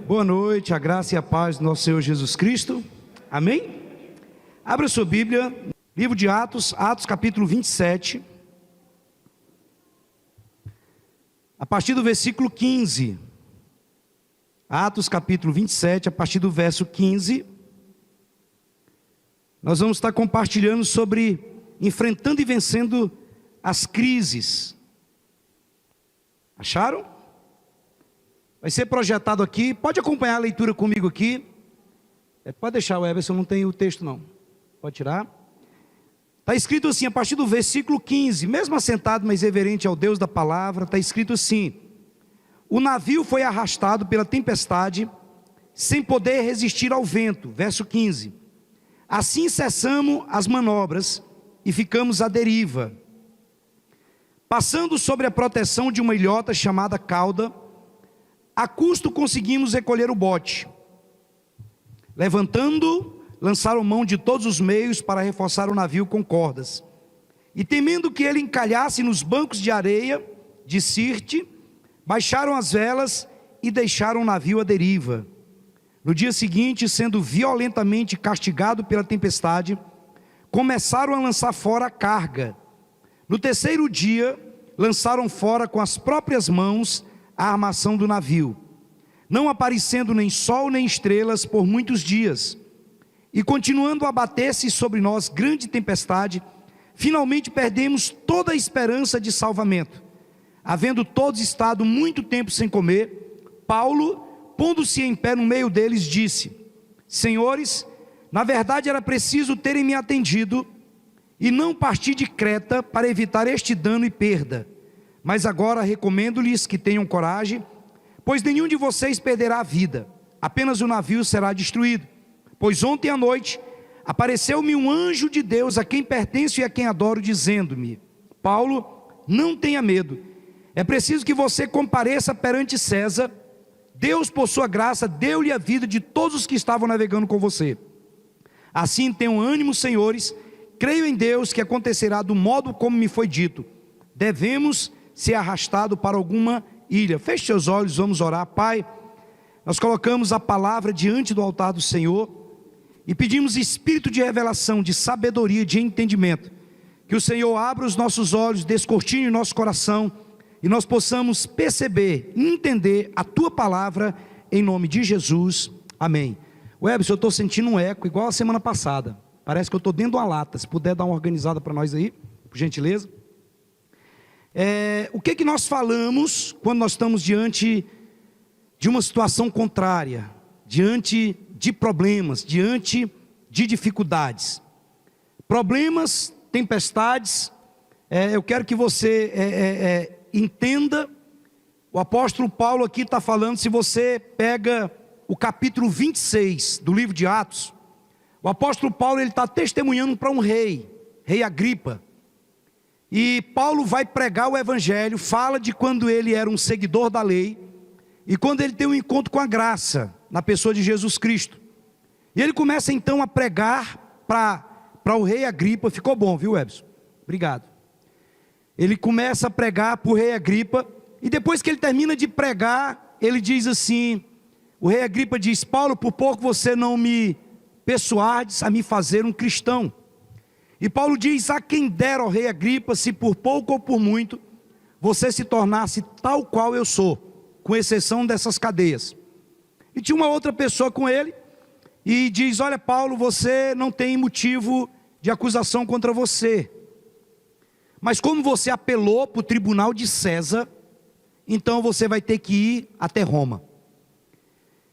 Boa noite, a graça e a paz do nosso Senhor Jesus Cristo. Amém? Abra sua Bíblia, livro de Atos, Atos capítulo 27. A partir do versículo 15. Atos capítulo 27, a partir do verso 15. Nós vamos estar compartilhando sobre enfrentando e vencendo as crises. Acharam? Vai ser projetado aqui, pode acompanhar a leitura comigo aqui. Pode deixar, o Everson, não tem o texto não. Pode tirar. Está escrito assim, a partir do versículo 15, mesmo assentado, mas reverente ao Deus da palavra, está escrito assim: o navio foi arrastado pela tempestade, sem poder resistir ao vento. Verso 15. Assim cessamos as manobras e ficamos à deriva. Passando sobre a proteção de uma ilhota chamada Cauda, a custo conseguimos recolher o bote. Levantando, lançaram mão de todos os meios para reforçar o navio com cordas. E temendo que ele encalhasse nos bancos de areia de Sirte, baixaram as velas e deixaram o navio à deriva. No dia seguinte, sendo violentamente castigado pela tempestade, começaram a lançar fora a carga. No terceiro dia, lançaram fora com as próprias mãos a armação do navio, não aparecendo nem sol nem estrelas por muitos dias. E continuando a bater-se sobre nós grande tempestade, finalmente perdemos toda a esperança de salvamento. Havendo todos estado muito tempo sem comer, Paulo, pondo-se em pé no meio deles, disse: Senhores, na verdade era preciso terem me atendido e não partir de Creta para evitar este dano e perda. Mas agora recomendo-lhes que tenham coragem, pois nenhum de vocês perderá a vida, apenas o navio será destruído. Pois ontem à noite apareceu-me um anjo de Deus, a quem pertenço e a quem adoro, dizendo-me: Paulo, não tenha medo, é preciso que você compareça perante César. Deus, por sua graça, deu-lhe a vida de todos os que estavam navegando com você. Assim tenham ânimo, senhores, creio em Deus que acontecerá do modo como me foi dito. Devemos ser arrastado para alguma ilha. Feche seus olhos, vamos orar. Pai, nós colocamos a palavra diante do altar do Senhor e pedimos espírito de revelação, de sabedoria, de entendimento, que o Senhor abra os nossos olhos, descortine o nosso coração e nós possamos perceber, entender a Tua palavra, em nome de Jesus, amém. Webster, eu estou sentindo um eco igual a semana passada, parece que eu estou dentro de uma lata. Se puder dar uma organizada para nós aí, por gentileza. O que nós falamos quando nós estamos diante de uma situação contrária, diante de problemas, diante de dificuldades? Problemas, tempestades, eu quero que você entenda, o apóstolo Paulo aqui está falando, se você pega o capítulo 26 do livro de Atos, o apóstolo Paulo ele está testemunhando para um rei Agripa. E Paulo vai pregar o evangelho, fala de quando ele era um seguidor da lei, e quando ele tem um encontro com a graça, na pessoa de Jesus Cristo. E ele começa então a pregar para o rei Agripa. Ficou bom, viu, Ebson? Obrigado. Ele começa a pregar para o rei Agripa, e depois que ele termina de pregar, ele diz assim, o rei Agripa diz: Paulo, por pouco você não me persuades a me fazer um cristão. E Paulo diz: a quem dera, ó rei Agripa, se por pouco ou por muito, você se tornasse tal qual eu sou, com exceção dessas cadeias. E tinha uma outra pessoa com ele, e diz: olha Paulo, você não tem motivo de acusação contra você, mas como você apelou para o tribunal de César, então você vai ter que ir até Roma.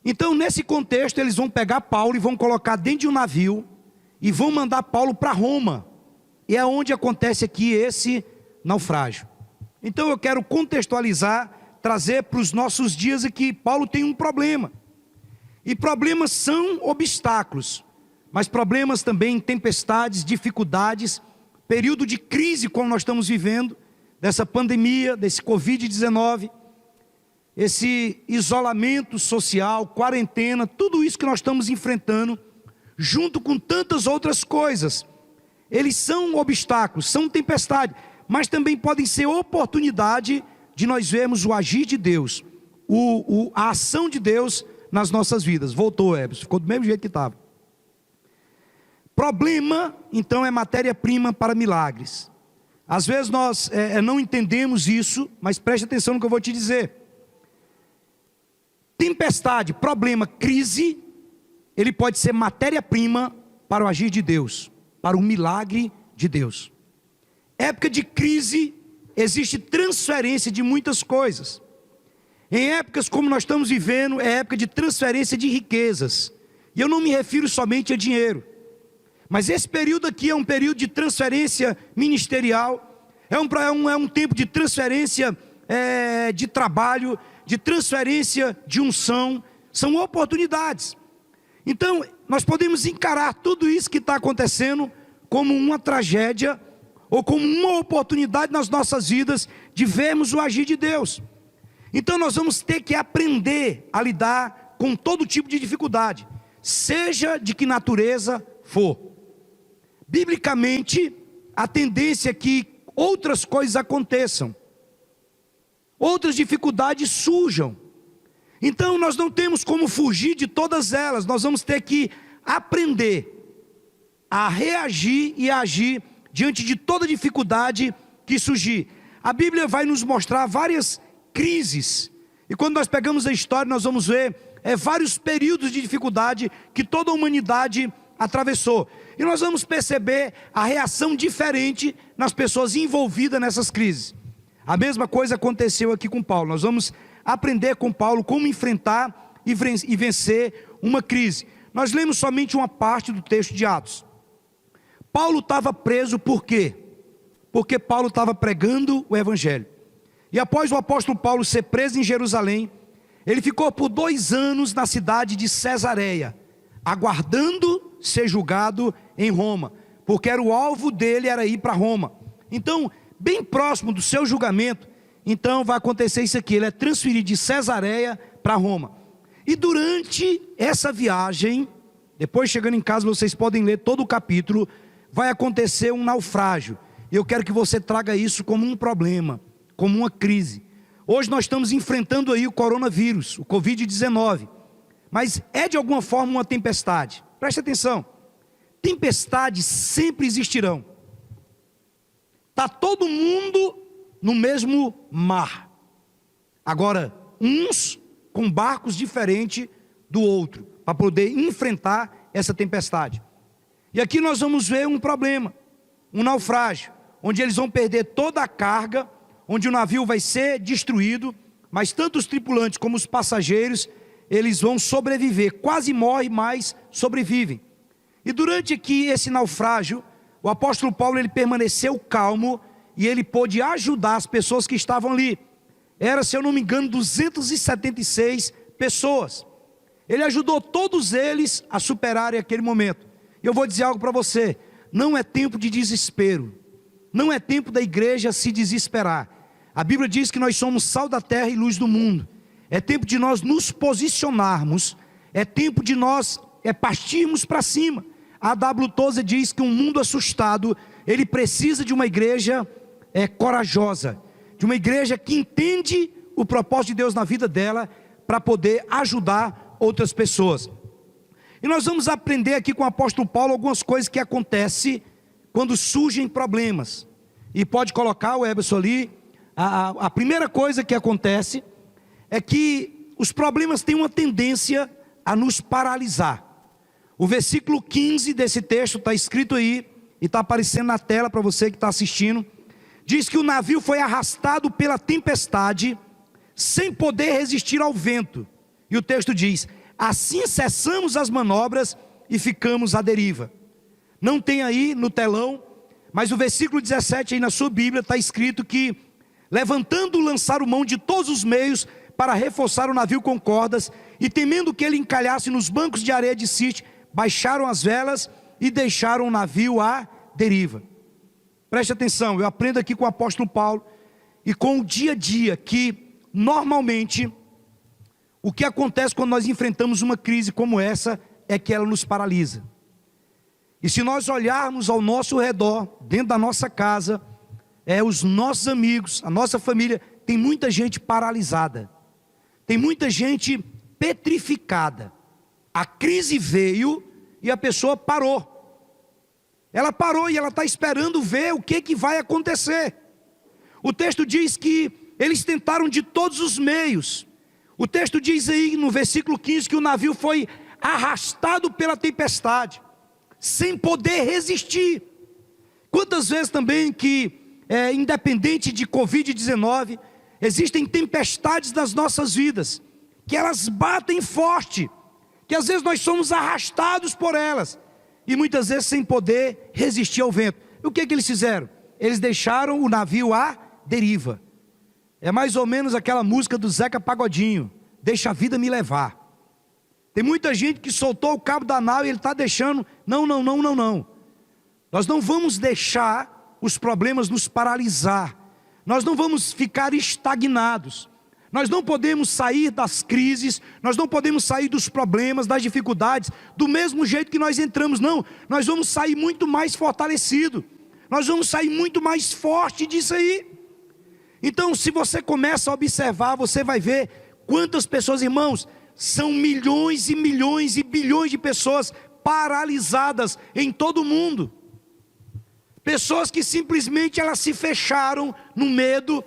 Então nesse contexto eles vão pegar Paulo e vão colocar dentro de um navio, e vão mandar Paulo para Roma. E é onde acontece aqui esse naufrágio. Então eu quero contextualizar, trazer para os nossos dias aqui. Paulo tem um problema. E problemas são obstáculos. Mas problemas também, tempestades, dificuldades, período de crise como nós estamos vivendo, dessa pandemia, desse Covid-19, esse isolamento social, quarentena, tudo isso que nós estamos enfrentando, junto com tantas outras coisas. Eles são obstáculos, são tempestade, mas também podem ser oportunidade de nós vermos o agir de Deus, a ação de Deus nas nossas vidas. Voltou, Ebers, ficou do mesmo jeito que estava. Problema, então, é matéria-prima para milagres. Às vezes nós não entendemos isso, mas preste atenção no que eu vou te dizer. Tempestade, problema, crise, ele pode ser matéria-prima para o agir de Deus, para o milagre de Deus. Época de crise, existe transferência de muitas coisas. Em épocas como nós estamos vivendo, é época de transferência de riquezas. E eu não me refiro somente a dinheiro. Mas esse período aqui é um período de transferência ministerial. É um tempo de transferência de trabalho, de transferência de unção. São oportunidades. Então, nós podemos encarar tudo isso que está acontecendo como uma tragédia ou como uma oportunidade nas nossas vidas de vermos o agir de Deus. Então nós vamos ter que aprender a lidar com todo tipo de dificuldade, seja de que natureza for. Biblicamente, a tendência é que outras coisas aconteçam, outras dificuldades surjam. Então nós não temos como fugir de todas elas, nós vamos ter que aprender a reagir e a agir diante de toda dificuldade que surgir. A Bíblia vai nos mostrar várias crises, e quando nós pegamos a história, nós vamos ver vários períodos de dificuldade que toda a humanidade atravessou, e nós vamos perceber a reação diferente nas pessoas envolvidas nessas crises. A mesma coisa aconteceu aqui com Paulo. Nós vamos aprender com Paulo como enfrentar e vencer uma crise. Nós lemos somente uma parte do texto de Atos. Paulo estava preso por quê? Porque Paulo estava pregando o evangelho. E após o apóstolo Paulo ser preso em Jerusalém, ele ficou por 2 anos na cidade de Cesareia, aguardando ser julgado em Roma, porque o alvo dele era ir para Roma. Então, bem próximo do seu julgamento, então vai acontecer isso aqui, ele é transferido de Cesareia para Roma. E durante essa viagem, depois chegando em casa vocês podem ler todo o capítulo, vai acontecer um naufrágio. E eu quero que você traga isso como um problema, como uma crise. Hoje nós estamos enfrentando aí o coronavírus, o Covid-19. Mas é de alguma forma uma tempestade. Preste atenção. Tempestades sempre existirão. Está todo mundo no mesmo mar. Agora, uns com barcos diferentes do outro, para poder enfrentar essa tempestade. E aqui nós vamos ver um problema, um naufrágio, onde eles vão perder toda a carga, onde o navio vai ser destruído, mas tanto os tripulantes como os passageiros, eles vão sobreviver, quase morrem, mas sobrevivem. E durante aqui esse naufrágio, o apóstolo Paulo ele permaneceu calmo e ele pôde ajudar as pessoas que estavam ali. Era, se eu não me engano, 276 pessoas. Ele ajudou todos eles a superarem aquele momento. E eu vou dizer algo para você, não é tempo de desespero, não é tempo da igreja se desesperar. A Bíblia diz que nós somos sal da terra e luz do mundo. É tempo de nós nos posicionarmos, é tempo de nós partirmos para cima. A W. Tozer diz que um mundo assustado, ele precisa de uma igreja corajosa, de uma igreja que entende o propósito de Deus na vida dela, para poder ajudar outras pessoas. E nós vamos aprender aqui com o apóstolo Paulo algumas coisas que acontecem quando surgem problemas. E pode colocar o Eberson ali. A primeira coisa que acontece é que os problemas têm uma tendência a nos paralisar. O versículo 15 desse texto está escrito aí, e está aparecendo na tela para você que está assistindo. Diz que o navio foi arrastado pela tempestade, sem poder resistir ao vento. E o texto diz, assim cessamos as manobras e ficamos à deriva. Não tem aí no telão, mas o versículo 17 aí na sua Bíblia está escrito que, levantando lançaram mão de todos os meios para reforçar o navio com cordas, e temendo que ele encalhasse nos bancos de areia de Sirte, baixaram as velas e deixaram o navio à deriva. Preste atenção, eu aprendo aqui com o apóstolo Paulo e com o dia a dia que normalmente o que acontece quando nós enfrentamos uma crise como essa é que ela nos paralisa. E se nós olharmos ao nosso redor, dentro da nossa casa, os nossos amigos, a nossa família, tem muita gente paralisada. Tem muita gente petrificada. A crise veio e a pessoa parou. Ela parou e ela está esperando ver o que vai acontecer. O texto diz que eles tentaram de todos os meios. O texto diz aí no versículo 15 que o navio foi arrastado pela tempestade, sem poder resistir. Quantas vezes também que, independente de Covid-19, existem tempestades nas nossas vidas, que elas batem forte, que às vezes nós somos arrastados por elas, e muitas vezes sem poder resistir ao vento. E o que eles fizeram? Eles deixaram o navio à deriva. É mais ou menos aquela música do Zeca Pagodinho, deixa a vida me levar. Tem muita gente que soltou o cabo da nau e ele está deixando, não. Nós não vamos deixar os problemas nos paralisar. Nós não vamos ficar estagnados. Nós não podemos sair das crises, nós não podemos sair dos problemas, das dificuldades, do mesmo jeito que nós entramos, não. Nós vamos sair muito mais fortalecido. Nós vamos sair muito mais forte disso aí. Então, se você começa a observar, você vai ver quantas pessoas, irmãos, são milhões e milhões e bilhões de pessoas paralisadas em todo o mundo. Pessoas que simplesmente elas se fecharam no medo,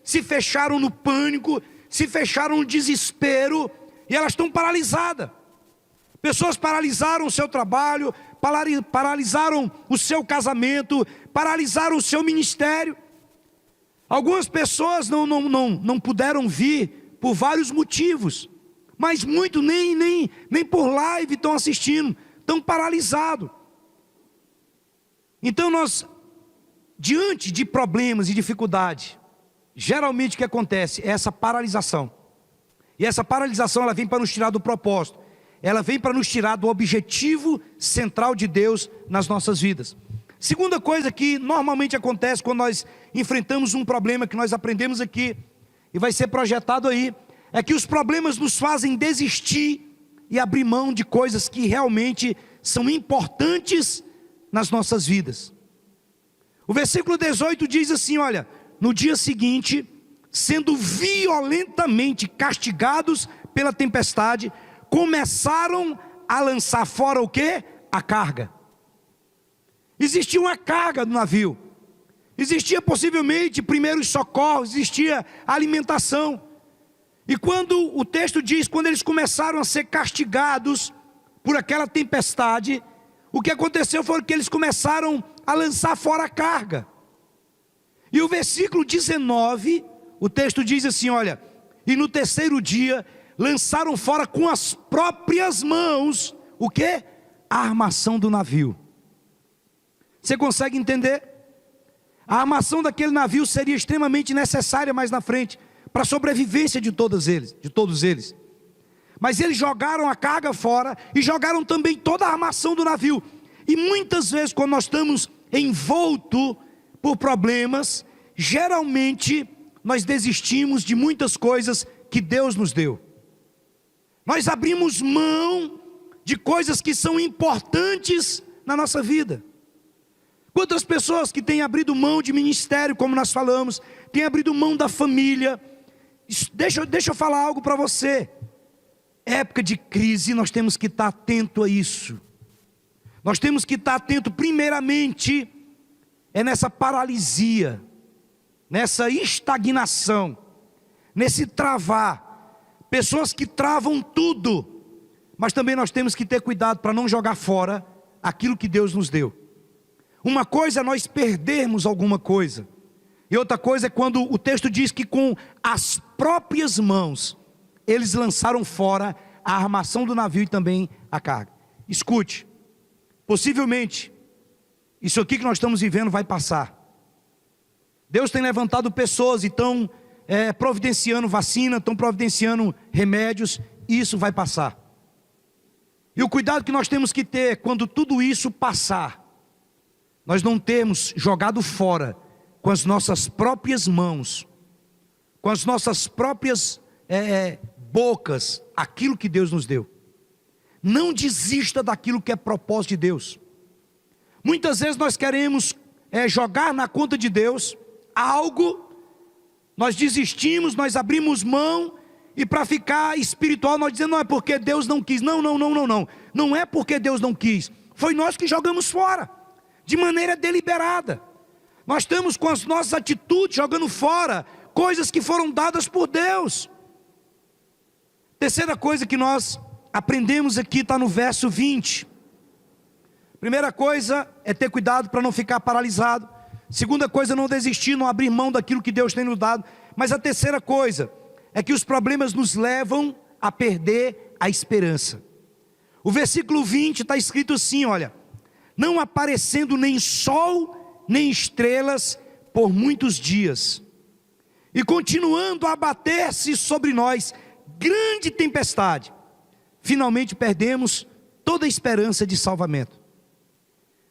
se fecharam no pânico, se fecharam no desespero, e elas estão paralisadas. Pessoas paralisaram o seu trabalho, paralisaram o seu casamento, paralisaram o seu ministério. Algumas pessoas não puderam vir por vários motivos, mas muitos nem por live estão assistindo, estão paralisados. Então nós, diante de problemas e dificuldade, geralmente o que acontece é essa paralisação. E essa paralisação ela vem para nos tirar do propósito. Ela vem para nos tirar do objetivo central de Deus nas nossas vidas. Segunda coisa que normalmente acontece quando nós enfrentamos um problema que nós aprendemos aqui, e vai ser projetado aí, é que os problemas nos fazem desistir e abrir mão de coisas que realmente são importantes nas nossas vidas. O versículo 18 diz assim, olha, no dia seguinte, sendo violentamente castigados pela tempestade, começaram a lançar fora o quê? A carga. Existia uma carga no navio. Existia possivelmente primeiros socorros, existia alimentação. E quando o texto diz, quando eles começaram a ser castigados por aquela tempestade, o que aconteceu foi que eles começaram a lançar fora a carga. E o versículo 19, o texto diz assim, olha, e no terceiro dia lançaram fora com as próprias mãos, o quê? A armação do navio. Você consegue entender? A armação daquele navio seria extremamente necessária mais na frente, para a sobrevivência de todos eles. Mas eles jogaram a carga fora e jogaram também toda a armação do navio. E muitas vezes quando nós estamos envoltos por problemas, geralmente nós desistimos de muitas coisas que Deus nos deu. Nós abrimos mão de coisas que são importantes na nossa vida. Quantas pessoas que têm abrido mão de ministério, como nós falamos, têm abrido mão da família. Deixa eu falar algo para você. Época de crise, nós temos que estar atento a isso. Nós temos que estar atento primeiramente nessa paralisia, nessa estagnação, nesse travar. Pessoas que travam tudo, mas também nós temos que ter cuidado para não jogar fora aquilo que Deus nos deu. Uma coisa é nós perdermos alguma coisa, e outra coisa é quando o texto diz que com as próprias mãos eles lançaram fora a armação do navio e também a carga. Escute, possivelmente isso aqui que nós estamos vivendo vai passar. Deus tem levantado pessoas e estão providenciando vacina, estão providenciando remédios, e isso vai passar. E o cuidado que nós temos que ter quando tudo isso passar, nós não termos jogado fora com as nossas próprias mãos, com as nossas próprias bocas, aquilo que Deus nos deu. Não desista daquilo que é propósito de Deus. Muitas vezes nós queremos jogar na conta de Deus algo, nós desistimos, nós abrimos mão, e para ficar espiritual nós dizemos, não é porque Deus não quis. Não, não, não, não, não. Não é porque Deus não quis. Foi nós que jogamos fora, de maneira deliberada. Nós estamos com as nossas atitudes jogando fora coisas que foram dadas por Deus. Terceira coisa que nós aprendemos aqui está no verso 20. Primeira coisa é ter cuidado para não ficar paralisado. Segunda coisa, não desistir, não abrir mão daquilo que Deus tem nos dado. Mas a terceira coisa é que os problemas nos levam a perder a esperança. O versículo 20 está escrito assim, olha: não aparecendo nem sol, nem estrelas por muitos dias, e continuando a abater-se sobre nós grande tempestade, finalmente perdemos toda a esperança de salvamento.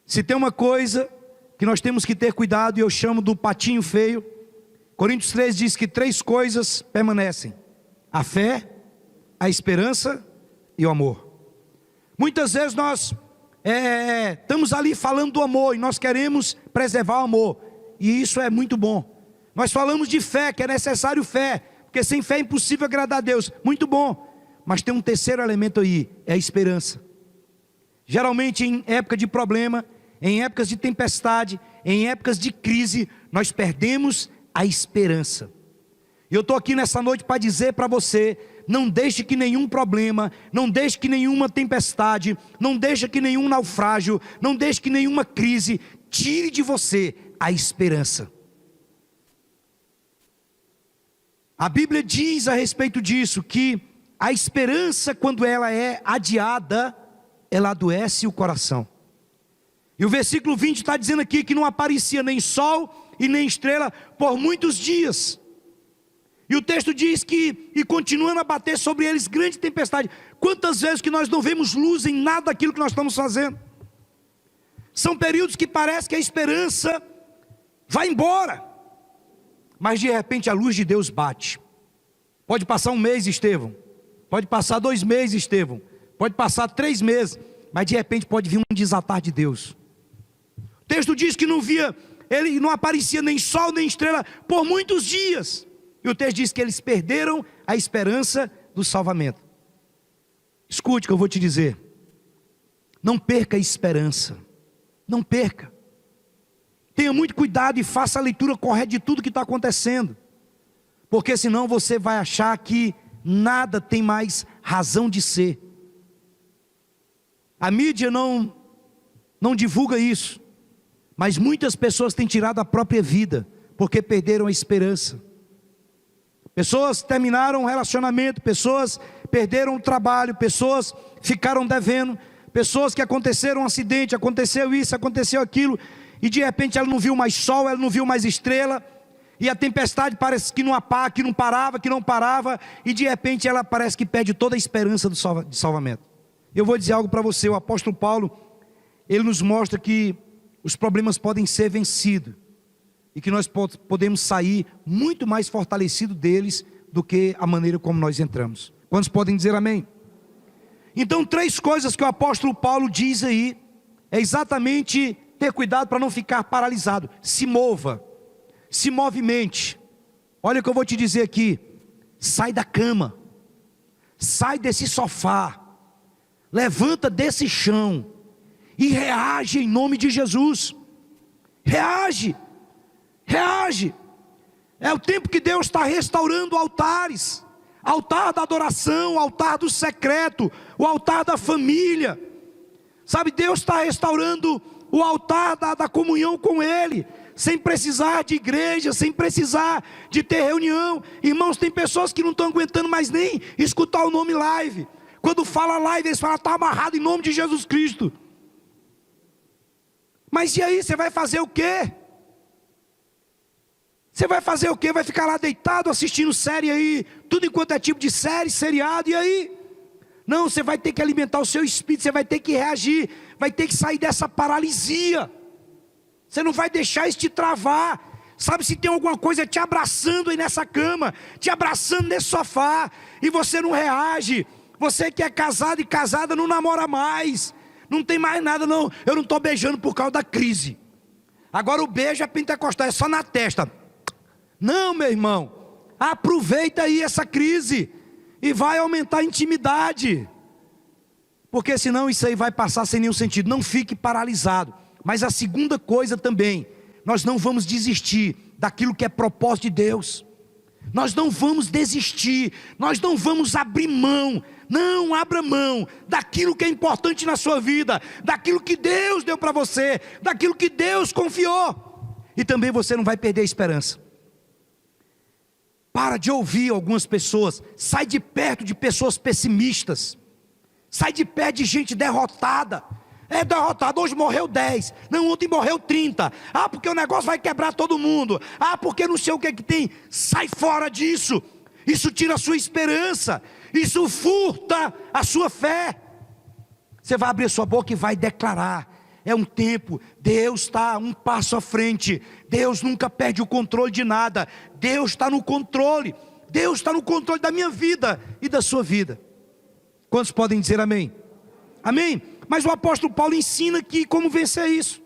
Se tem uma coisa que nós temos que ter cuidado, e eu chamo do patinho feio, Coríntios 3 diz que 3 coisas permanecem: a fé, a esperança e o amor. Muitas vezes nós estamos ali falando do amor, e nós queremos preservar o amor, e isso é muito bom. Nós falamos de fé, que é necessário fé, porque sem fé é impossível agradar a Deus, muito bom. Mas tem um terceiro elemento aí, é a esperança. Geralmente em época de problema, em épocas de tempestade, em épocas de crise, nós perdemos a esperança. E eu estou aqui nessa noite para dizer para você: não deixe que nenhum problema, não deixe que nenhuma tempestade, não deixe que nenhum naufrágio, não deixe que nenhuma crise tire de você a esperança. A Bíblia diz a respeito disso, que a esperança, quando ela é adiada, ela adoece o coração. E o versículo 20 está dizendo aqui que não aparecia nem sol e nem estrela por muitos dias. E o texto diz que, e continuando a bater sobre eles grande tempestade. Quantas vezes que nós não vemos luz em nada daquilo que nós estamos fazendo? São períodos que parece que a esperança vai embora, mas de repente a luz de Deus bate. Pode passar 1 mês, Estevão, pode passar 2 meses, Estevão, pode passar 3 meses, mas de repente pode vir um desatar de Deus. O texto diz que ele não aparecia nem sol nem estrela por muitos dias. E o texto diz que eles perderam a esperança do salvamento. Escute o que eu vou te dizer: não perca a esperança, não perca. Tenha muito cuidado e faça a leitura correta de tudo que está acontecendo, porque senão você vai achar que nada tem mais razão de ser. A mídia não divulga isso, mas muitas pessoas têm tirado a própria vida, porque perderam a esperança. Pessoas terminaram um relacionamento, pessoas perderam o trabalho, pessoas ficaram devendo, pessoas que aconteceram um acidente, aconteceu isso, aconteceu aquilo, e de repente ela não viu mais sol, ela não viu mais estrela, e a tempestade parece que não parava, e de repente ela parece que perde toda a esperança de salvamento. Eu vou dizer algo para você: o apóstolo Paulo, ele nos mostra que os problemas podem ser vencidos, e que nós podemos sair muito mais fortalecidos deles do que a maneira como nós entramos. Quantos podem dizer amém? Então 3 coisas que o apóstolo Paulo diz aí, é exatamente ter cuidado para não ficar paralisado. Se mova, se movimente. Olha o que eu vou te dizer aqui: sai da cama, sai desse sofá, levanta desse chão e reage em nome de Jesus. Reage. Reage. É o tempo que Deus está restaurando altares, altar da adoração, altar do secreto, o altar da família. Sabe, Deus está restaurando o altar da comunhão com Ele, sem precisar de igreja, sem precisar de ter reunião. Irmãos, tem pessoas que não estão aguentando mais nem escutar o nome live. Quando fala live, eles falam: está amarrado em nome de Jesus Cristo. Mas e aí, você vai fazer o quê? Você vai fazer o quê? Vai ficar lá deitado assistindo série aí, tudo enquanto é tipo de série, seriado, e aí? Não, você vai ter que alimentar o seu espírito, você vai ter que reagir, vai ter que sair dessa paralisia. Você não vai deixar isso te travar. Sabe, se tem alguma coisa te abraçando aí nessa cama, te abraçando nesse sofá, e você não reage. Você que é casado e casada não namora mais, não tem mais nada, não. Eu não estou beijando por causa da crise. Agora o beijo é pentecostal, é só na testa. Não, meu irmão, aproveita aí essa crise, E vai aumentar a intimidade. Porque senão isso aí vai passar sem nenhum sentido. Não fique paralisado. Mas a segunda coisa também, nós não vamos desistir daquilo que é propósito de Deus. Nós não vamos desistir, nós não vamos abrir mão. Não abra mão daquilo que é importante na sua vida, daquilo que Deus deu para você, daquilo que Deus confiou. E também você não vai perder a esperança. Para de ouvir algumas pessoas, sai de perto de pessoas pessimistas, sai de perto de gente derrotada. É derrotado, hoje morreu 10, não, ontem morreu 30. Ah, porque o negócio vai quebrar todo mundo. Ah, porque não sei o que tem. Sai fora disso. Isso tira a sua esperança. Isso furta a sua fé. Você vai abrir a sua boca e vai declarar. É um tempo, Deus está um passo à frente. Deus nunca perde o controle de nada. Deus está no controle. Deus está no controle da minha vida e da sua vida. Quantos podem dizer amém? Amém? Mas o apóstolo Paulo ensina aqui como vencer isso.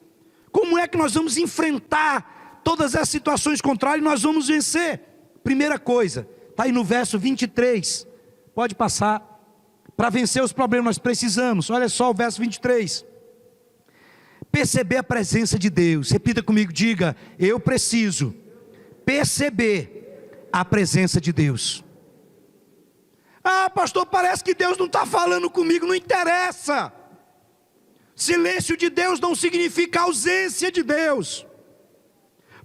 Como é que nós vamos enfrentar todas as situações contrárias e nós vamos vencer? Primeira coisa, está aí no verso 23. Pode passar. Para vencer os problemas nós precisamos. Olha só o verso 23. Perceber a presença de Deus. Repita comigo, diga: eu preciso perceber a presença de Deus. Ah, pastor, parece que Deus não está falando comigo. Não interessa. Silêncio de Deus não significa ausência de Deus.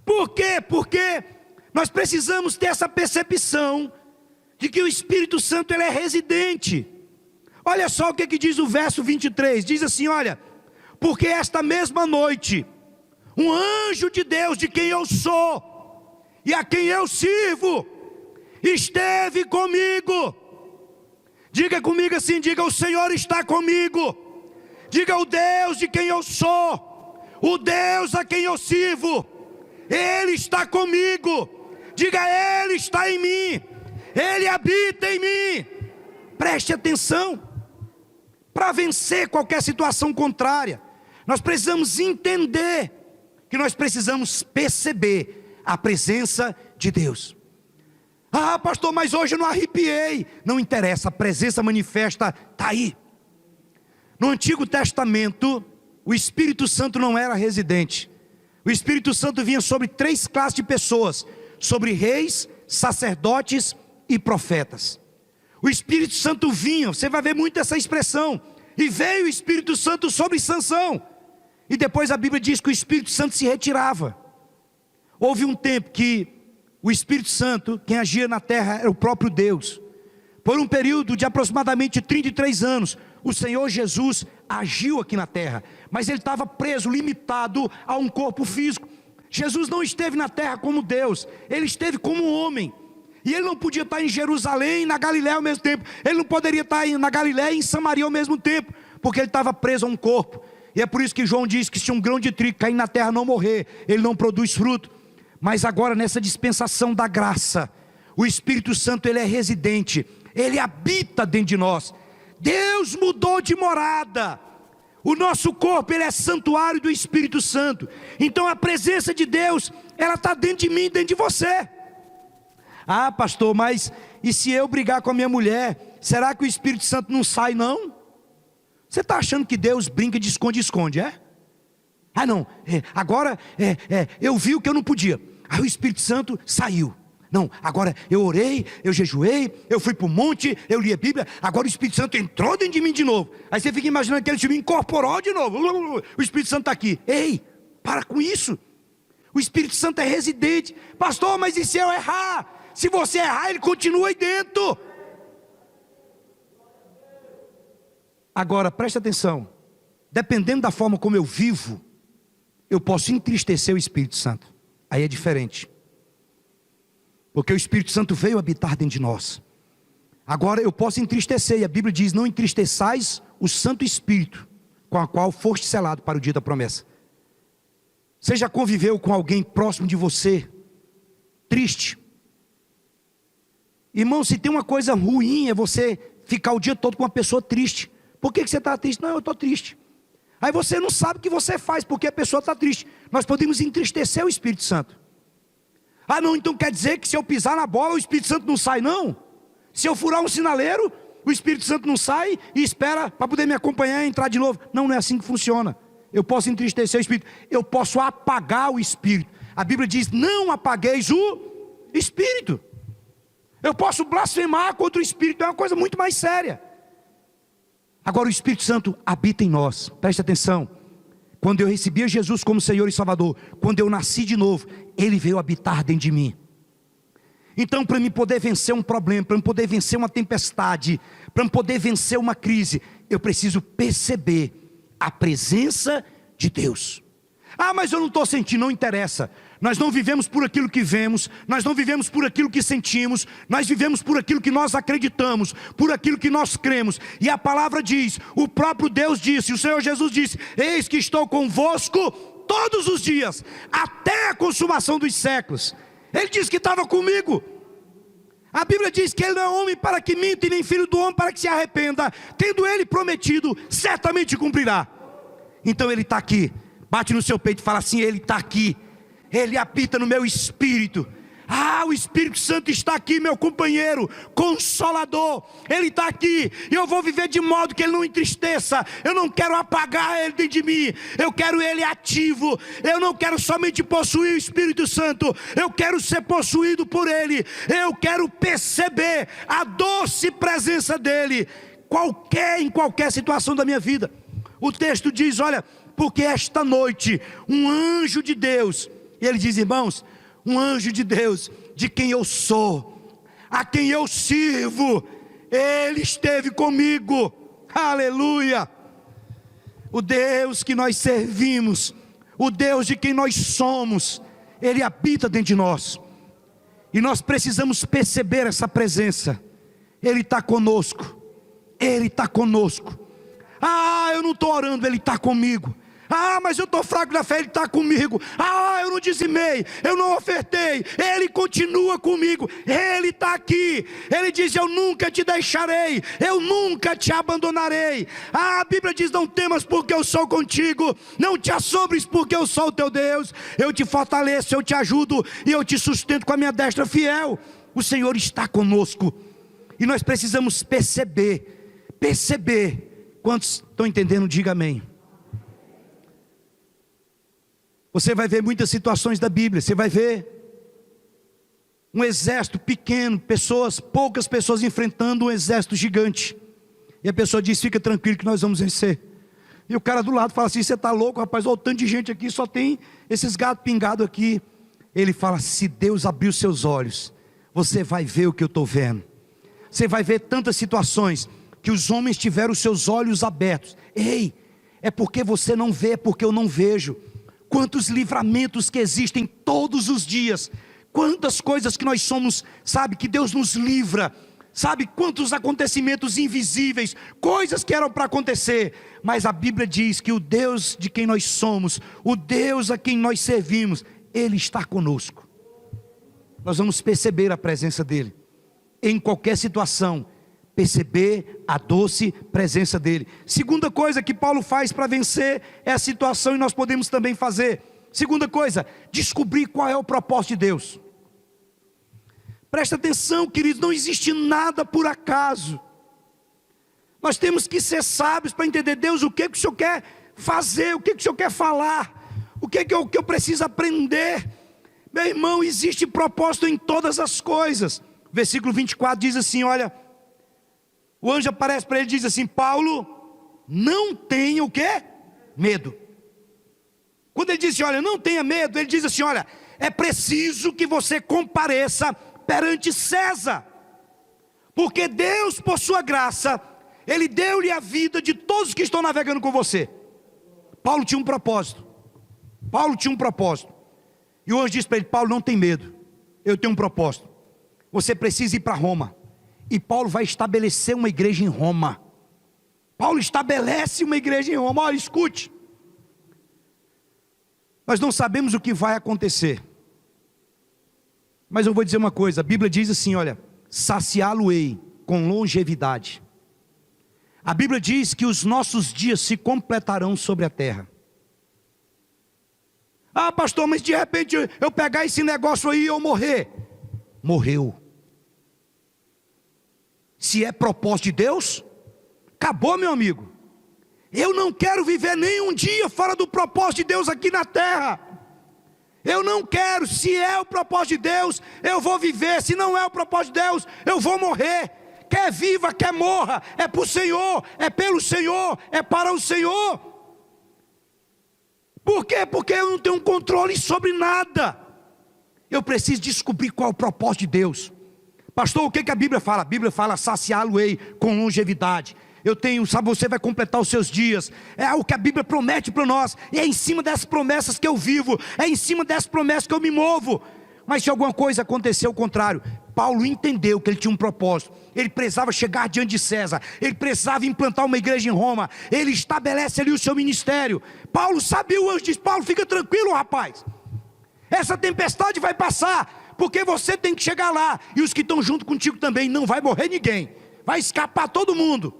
Por quê? Porque nós precisamos ter essa percepção de que o Espírito Santo ele é residente. Olha só o que diz o verso 23. Diz assim, olha: porque esta mesma noite, um anjo de Deus, de quem eu sou e a quem eu sirvo, esteve comigo. Diga comigo assim, diga: o Senhor está comigo. Diga: o Deus de quem eu sou, o Deus a quem eu sirvo, Ele está comigo. Diga: Ele está em mim, Ele habita em mim. Preste atenção. Para vencer qualquer situação contrária, nós precisamos entender que nós precisamos perceber a presença de Deus. Ah, pastor, mas hoje eu não arrepiei. Não interessa, a presença manifesta está aí. No Antigo Testamento, o Espírito Santo não era residente. O Espírito Santo vinha sobre 3 classes de pessoas: sobre reis, sacerdotes e profetas. O Espírito Santo vinha, você vai ver muito essa expressão. E veio o Espírito Santo sobre Sansão. E depois a Bíblia diz que o Espírito Santo se retirava. Houve um tempo que o Espírito Santo, quem agia na terra era o próprio Deus. Por um período de aproximadamente 33 anos, o Senhor Jesus agiu aqui na terra, mas ele estava preso, limitado a um corpo físico. Jesus não esteve na terra como Deus, ele esteve como homem. E ele não podia estar em Jerusalém e na Galiléia ao mesmo tempo. Ele não poderia estar na Galiléia e em Samaria ao mesmo tempo, porque ele estava preso a um corpo. E é por isso que João diz que se um grão de trigo cair na terra não morrer, ele não produz fruto. Mas agora nessa dispensação da graça, o Espírito Santo ele é residente, ele habita dentro de nós. Deus mudou de morada. O nosso corpo ele é santuário do Espírito Santo. Então a presença de Deus, ela está dentro de mim, dentro de você. Ah, pastor, mas e se eu brigar com a minha mulher, será que o Espírito Santo não sai não? Você está achando que Deus brinca de esconde-esconde, é? Ah não, agora eu vi o que eu não podia. Aí o Espírito Santo saiu. Não, agora eu orei, eu jejuei, eu fui para o monte, eu li a Bíblia, agora o Espírito Santo entrou dentro de mim de novo. Aí você fica imaginando que ele se incorporou de novo. O Espírito Santo está aqui. Ei, para com isso. O Espírito Santo é residente. Pastor, mas e se eu errar? Se você errar, ele continua aí dentro. Agora, preste atenção. Dependendo da forma como eu vivo, eu posso entristecer o Espírito Santo. Aí é diferente. Porque o Espírito Santo veio habitar dentro de nós. Agora eu posso entristecer, e a Bíblia diz: não entristeçais o Santo Espírito, com a qual foste selado para o dia da promessa. Você já conviveu com alguém próximo de você, triste? Irmão, se tem uma coisa ruim, é você ficar o dia todo com uma pessoa triste. Por que você está triste? Não, eu estou triste. Aí você não sabe o que você faz, porque a pessoa está triste. Nós podemos entristecer o Espírito Santo. Ah não, então quer dizer que se eu pisar na bola, o Espírito Santo não sai não? Se eu furar um sinaleiro, o Espírito Santo não sai e espera para poder me acompanhar e entrar de novo. Não, não é assim que funciona. Eu posso entristecer o Espírito, eu posso apagar o Espírito. A Bíblia diz, não apagueis o Espírito. Eu posso blasfemar contra o Espírito, é uma coisa muito mais séria. Agora o Espírito Santo habita em nós, preste atenção. Quando eu recebi Jesus como Senhor e Salvador, quando eu nasci de novo, Ele veio habitar dentro de mim. Então, para mim poder vencer um problema, para mim poder vencer uma tempestade, para mim poder vencer uma crise, eu preciso perceber a presença de Deus. Ah, mas eu não estou sentindo, não interessa. Nós não vivemos por aquilo que vemos, nós não vivemos por aquilo que sentimos, nós vivemos por aquilo que nós acreditamos, por aquilo que nós cremos. E a palavra diz, o próprio Deus disse, o Senhor Jesus disse, eis que estou convosco todos os dias, até a consumação dos séculos. Ele disse que estava comigo. A Bíblia diz que Ele não é homem para que minta, e nem filho do homem para que se arrependa. Tendo Ele prometido, certamente cumprirá. Então Ele está aqui. Bate no seu peito e fala assim, Ele está aqui. Ele habita no meu espírito. Ah, o Espírito Santo está aqui, meu companheiro, consolador. Ele está aqui, e eu vou viver de modo que Ele não entristeça. Eu não quero apagar Ele dentro de mim, eu quero Ele ativo. Eu não quero somente possuir o Espírito Santo, eu quero ser possuído por Ele. Eu quero perceber a doce presença dEle, em qualquer situação da minha vida. O texto diz, olha, porque esta noite, um anjo de Deus, e ele diz, irmãos, um anjo de Deus, de quem eu sou, a quem eu sirvo, Ele esteve comigo, aleluia. O Deus que nós servimos, o Deus de quem nós somos, Ele habita dentro de nós, e nós precisamos perceber essa presença. Ele está conosco, Ele está conosco. Ah, eu não estou orando, Ele está comigo. Ah, mas eu estou fraco na fé, Ele está comigo. Ah, eu não dizimei, eu não ofertei, Ele continua comigo, Ele está aqui. Ele diz, eu nunca te deixarei, eu nunca te abandonarei. Ah, a Bíblia diz, não temas porque eu sou contigo, não te assombres porque eu sou o teu Deus. Eu te fortaleço, eu te ajudo e eu te sustento com a minha destra fiel. O Senhor está conosco, e nós precisamos perceber. Quantos estão entendendo, diga amém. Você vai ver muitas situações da Bíblia. Você vai ver um exército pequeno, poucas pessoas enfrentando um exército gigante. E a pessoa diz, fica tranquilo que nós vamos vencer. E o cara do lado fala assim, você está louco, rapaz, olha o tanto de gente aqui, só tem esses gatos pingados aqui. Ele fala, se Deus abrir os seus olhos, você vai ver o que eu estou vendo. Você vai ver tantas situações que os homens tiveram os seus olhos abertos. Ei, é porque você não vê, é porque eu não vejo. Quantos livramentos que existem todos os dias, quantas coisas que nós somos, sabe, que Deus nos livra, sabe, quantos acontecimentos invisíveis, coisas que eram para acontecer, mas a Bíblia diz que o Deus de quem nós somos, o Deus a quem nós servimos, Ele está conosco. Nós vamos perceber a presença dEle, em qualquer situação, perceber a doce presença dEle. Segunda coisa que Paulo faz para vencer é a situação, e nós podemos também fazer. Segunda coisa, descobrir qual é o propósito de Deus. Presta atenção, queridos, não existe nada por acaso. Nós temos que ser sábios para entender, Deus, o que o Senhor quer fazer, o que o Senhor quer falar, o que eu preciso aprender. Meu irmão, existe propósito em todas as coisas. Versículo 24 diz assim, olha, o anjo aparece para ele e diz assim, Paulo, não tenha o quê? Medo. Quando ele diz assim, olha, não tenha medo, ele diz assim, olha, é preciso que você compareça perante César, porque Deus, por sua graça, Ele deu-lhe a vida de todos que estão navegando com você. Paulo tinha um propósito. E o anjo disse para ele, Paulo, não tem medo, eu tenho um propósito. Você precisa ir para Roma. E Paulo vai estabelecer uma igreja em Roma. Paulo estabelece uma igreja em Roma. Olha, escute. Nós não sabemos o que vai acontecer. Mas eu vou dizer uma coisa. A Bíblia diz assim, olha, saciá-lo-ei com longevidade. A Bíblia diz que os nossos dias se completarão sobre a terra. Ah, pastor, mas de repente eu pegar esse negócio aí e eu morrer. Morreu. Se é propósito de Deus, acabou, meu amigo. Eu não quero viver nem um dia fora do propósito de Deus aqui na terra. Eu não quero. Se é o propósito de Deus, eu vou viver. Se não é o propósito de Deus, eu vou morrer. Quer viva, quer morra, é para o Senhor, é pelo Senhor, é para o Senhor. Por quê? Porque eu não tenho controle sobre nada. Eu preciso descobrir qual é o propósito de Deus. Pastor, o que a Bíblia fala? A Bíblia fala: saciá-lo-ei com longevidade. Eu tenho, sabe, você vai completar os seus dias. É algo que a Bíblia promete para nós. E é em cima dessas promessas que eu vivo. É em cima dessas promessas que eu me movo. Mas se alguma coisa acontecer ao contrário, Paulo entendeu que ele tinha um propósito. Ele precisava chegar diante de César. Ele precisava implantar uma igreja em Roma. Ele estabelece ali o seu ministério. Paulo sabia, o anjo diz: Paulo, fica tranquilo, rapaz. Essa tempestade vai passar, porque você tem que chegar lá. E os que estão junto contigo também. Não vai morrer ninguém. Vai escapar todo mundo.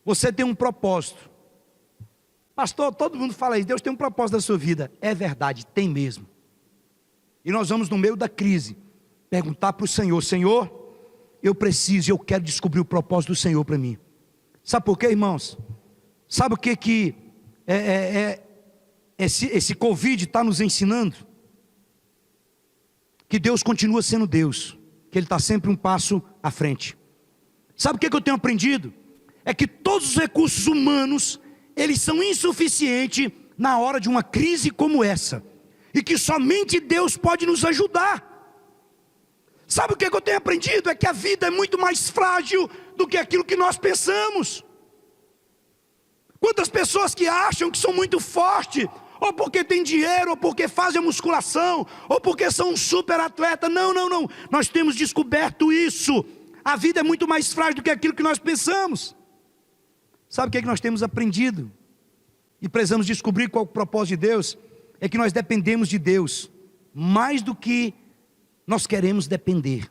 Você tem um propósito. Pastor, todo mundo fala isso. Deus tem um propósito da sua vida. É verdade, tem mesmo. E nós vamos no meio da crise perguntar para o Senhor: Senhor, eu preciso, eu quero descobrir o propósito do Senhor para mim. Sabe por quê, irmãos? Sabe o que esse Covid está nos ensinando? Que Deus continua sendo Deus, que Ele está sempre um passo à frente. Sabe o que eu tenho aprendido? É que todos os recursos humanos, eles são insuficientes na hora de uma crise como essa. E que somente Deus pode nos ajudar. Sabe o que eu tenho aprendido? É que a vida é muito mais frágil do que aquilo que nós pensamos. Quantas pessoas que acham que são muito fortes, ou porque tem dinheiro, ou porque fazem musculação, ou porque são um super atleta. Não. Nós temos descoberto isso. A vida é muito mais frágil do que aquilo que nós pensamos. Sabe o que nós temos aprendido? E precisamos descobrir qual é o propósito de Deus. É que nós dependemos de Deus mais do que nós queremos depender.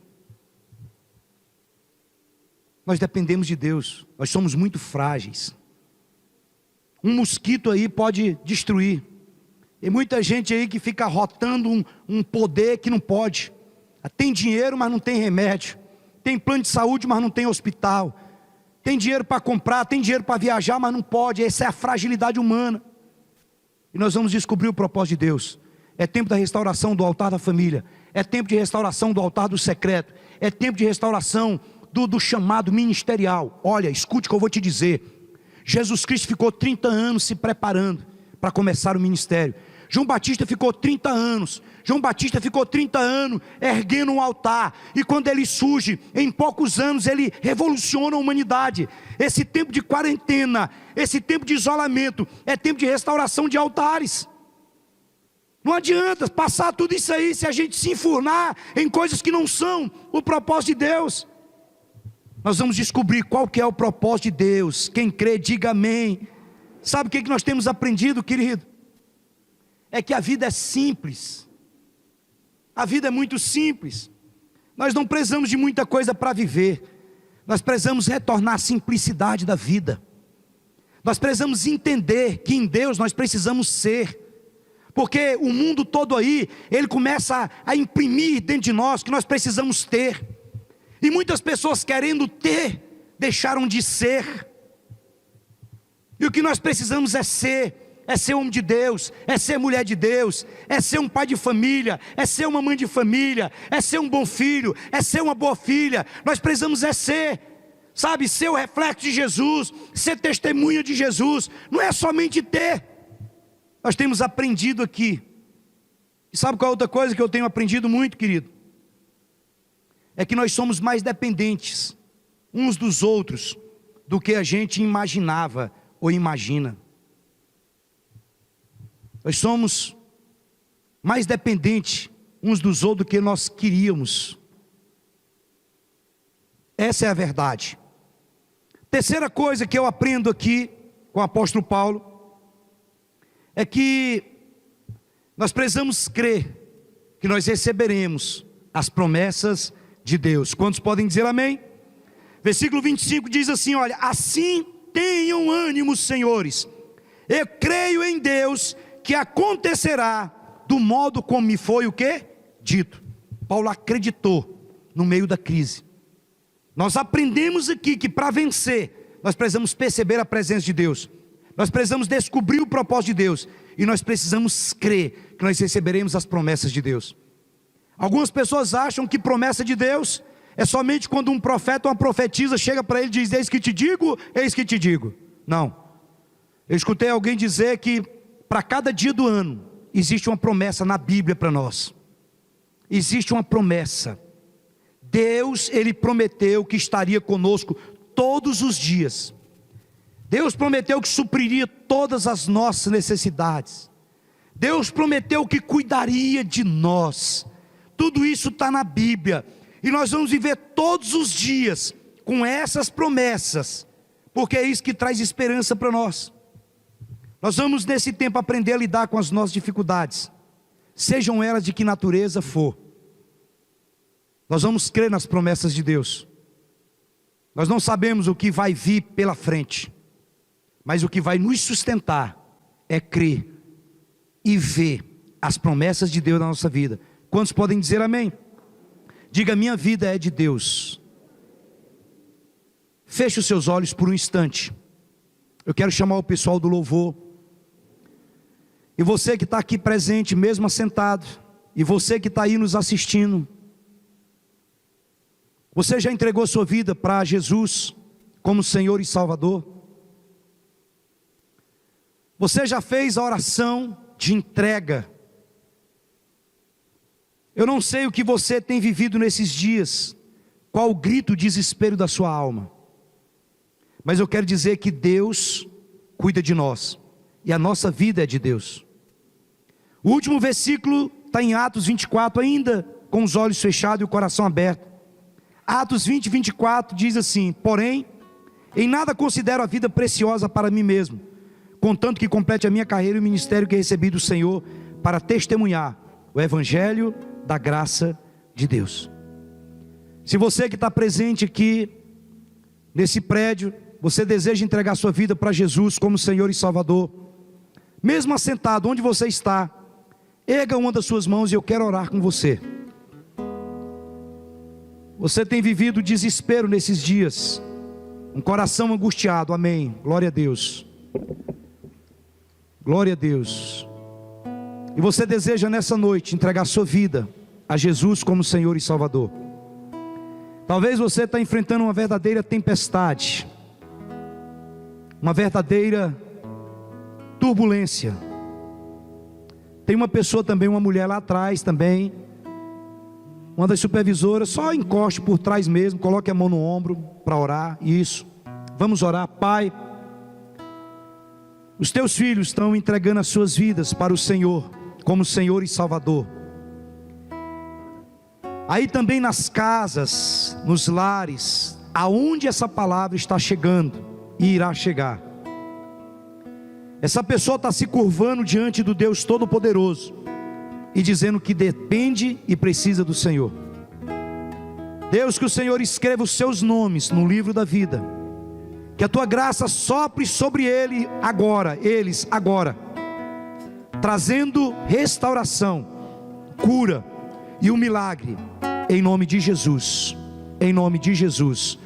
Nós dependemos de Deus. Nós somos muito frágeis. Um mosquito aí pode destruir. Tem muita gente aí que fica rotando um poder que não pode. Tem dinheiro, mas não tem remédio. Tem plano de saúde, mas não tem hospital. Tem dinheiro para comprar, tem dinheiro para viajar, mas não pode. Essa é a fragilidade humana. E nós vamos descobrir o propósito de Deus. É tempo da restauração do altar da família. É tempo de restauração do altar do secreto. É tempo de restauração do chamado ministerial. Olha, escute o que eu vou te dizer. Jesus Cristo ficou 30 anos se preparando para começar o ministério. João Batista ficou 30 anos. João Batista ficou 30 anos erguendo um altar. E quando ele surge, em poucos anos ele revoluciona a humanidade. Esse tempo de quarentena, esse tempo de isolamento, é tempo de restauração de altares. Não adianta passar tudo isso aí se a gente se enfurnar em coisas que não são o propósito de Deus. Nós vamos descobrir qual que é o propósito de Deus. Quem crê, diga amém. Sabe o que nós temos aprendido, querido? É que a vida é simples. A vida é muito simples. Nós não precisamos de muita coisa para viver. Nós precisamos retornar à simplicidade da vida. Nós precisamos entender que em Deus nós precisamos ser. Porque o mundo todo aí, ele começa a imprimir dentro de nós que nós precisamos ter. E muitas pessoas querendo ter, deixaram de ser. E o que nós precisamos é ser homem de Deus, é ser mulher de Deus, é ser um pai de família, é ser uma mãe de família, é ser um bom filho, é ser uma boa filha. Nós precisamos ser, sabe, ser o reflexo de Jesus, ser testemunha de Jesus. Não é somente ter. Nós temos aprendido aqui. E sabe qual é outra coisa que eu tenho aprendido muito, querido? É que nós somos mais dependentes uns dos outros do que a gente imaginava ou imagina. Nós somos mais dependentes uns dos outros do que nós queríamos. Essa é a verdade. Terceira coisa que eu aprendo aqui com o apóstolo Paulo é que nós precisamos crer que nós receberemos as promessas de Deus. Quantos podem dizer amém? Versículo 25 diz assim, olha: assim tenham ânimo, senhores, eu creio em Deus que acontecerá do modo como me foi o quê? Dito. Paulo acreditou no meio da crise. Nós aprendemos aqui que para vencer, nós precisamos perceber a presença de Deus. Nós precisamos descobrir o propósito de Deus. E nós precisamos crer que nós receberemos as promessas de Deus. Algumas pessoas acham que promessa de Deus é somente quando um profeta ou uma profetisa chega para ele e diz: eis que te digo, eis que te digo. Não. Eu escutei alguém dizer que para cada dia do ano existe uma promessa na Bíblia para nós. Existe uma promessa. Deus, Ele prometeu que estaria conosco todos os dias. Deus prometeu que supriria todas as nossas necessidades. Deus prometeu que cuidaria de nós. Tudo isso está na Bíblia. E nós vamos viver todos os dias com essas promessas, porque é isso que traz esperança para nós. Nós vamos nesse tempo aprender a lidar com as nossas dificuldades, sejam elas de que natureza for. Nós vamos crer nas promessas de Deus. Nós não sabemos o que vai vir pela frente, mas o que vai nos sustentar é crer e ver as promessas de Deus na nossa vida. Quantos podem dizer amém? Diga: minha vida é de Deus. Feche os seus olhos por um instante. Eu quero chamar o pessoal do louvor. E você que está aqui presente, mesmo assentado, e você que está aí nos assistindo, você já entregou sua vida para Jesus como Senhor e Salvador? Você já fez a oração de entrega? Eu não sei o que você tem vivido nesses dias, qual o grito de desespero da sua alma, mas eu quero dizer que Deus cuida de nós, e a nossa vida é de Deus. O último versículo está em Atos 24, ainda com os olhos fechados e o coração aberto. Atos 20, 24 diz assim: porém, em nada considero a vida preciosa para mim mesmo, contanto que complete a minha carreira e o ministério que recebi do Senhor, para testemunhar o Evangelho da graça de Deus. Se você que está presente aqui, nesse prédio, você deseja entregar sua vida para Jesus como Senhor e Salvador, mesmo assentado onde você está, erga uma das suas mãos e eu quero orar com você. Você tem vivido desespero nesses dias, um coração angustiado, amém, glória a Deus, glória a Deus. E você deseja nessa noite entregar sua vida a Jesus como Senhor e Salvador. Talvez você está enfrentando uma verdadeira tempestade, uma verdadeira turbulência. Tem uma pessoa também, uma mulher lá atrás também, uma das supervisoras, só encoste por trás mesmo, coloque a mão no ombro para orar. Isso, vamos orar. Pai, os teus filhos estão entregando as suas vidas para o Senhor como Senhor e Salvador. Aí também nas casas, nos lares, aonde essa palavra está chegando e irá chegar, essa pessoa está se curvando diante do Deus Todo-Poderoso e dizendo que depende e precisa do Senhor. Deus, que o Senhor escreva os seus nomes no livro da vida, que a tua graça sopre sobre eles agora, trazendo restauração, cura e um milagre, em nome de Jesus, em nome de Jesus.